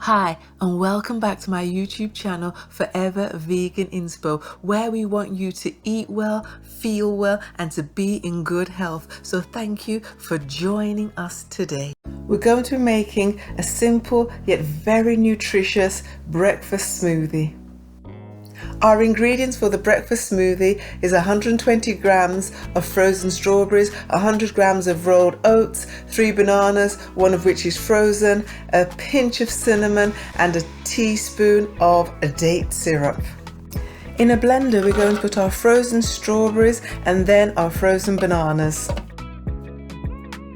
Hi, and welcome back to my YouTube channel, Forever Vegan Inspo, where we want you to eat well, feel well, and to be in good health. So thank you for joining us today. We're going to be making a simple yet very nutritious breakfast smoothie. Our ingredients for the breakfast smoothie is 120 grams of frozen strawberries, 100 grams of rolled oats, 3 bananas, one of which is frozen, a pinch of cinnamon, and a teaspoon of date syrup. In a blender, we're going to put our frozen strawberries and then our frozen bananas.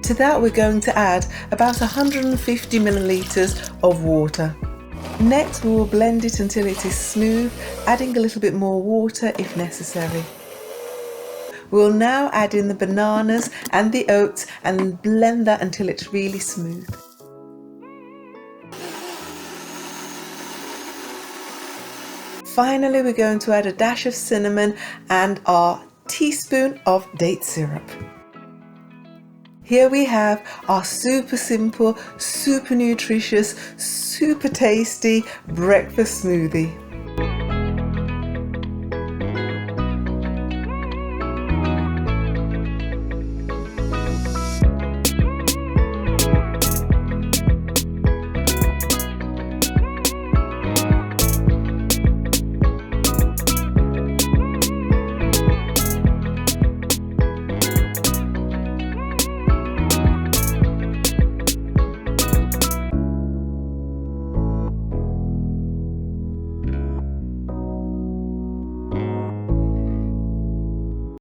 To that, we're going to add about 150 milliliters of water. Next, we will blend it until it is smooth, adding a little bit more water if necessary. We'll now add in the bananas and the oats and blend that until it's really smooth. Finally, we're going to add a dash of cinnamon and our teaspoon of date syrup. Here we have our super simple, super nutritious, super tasty breakfast smoothie.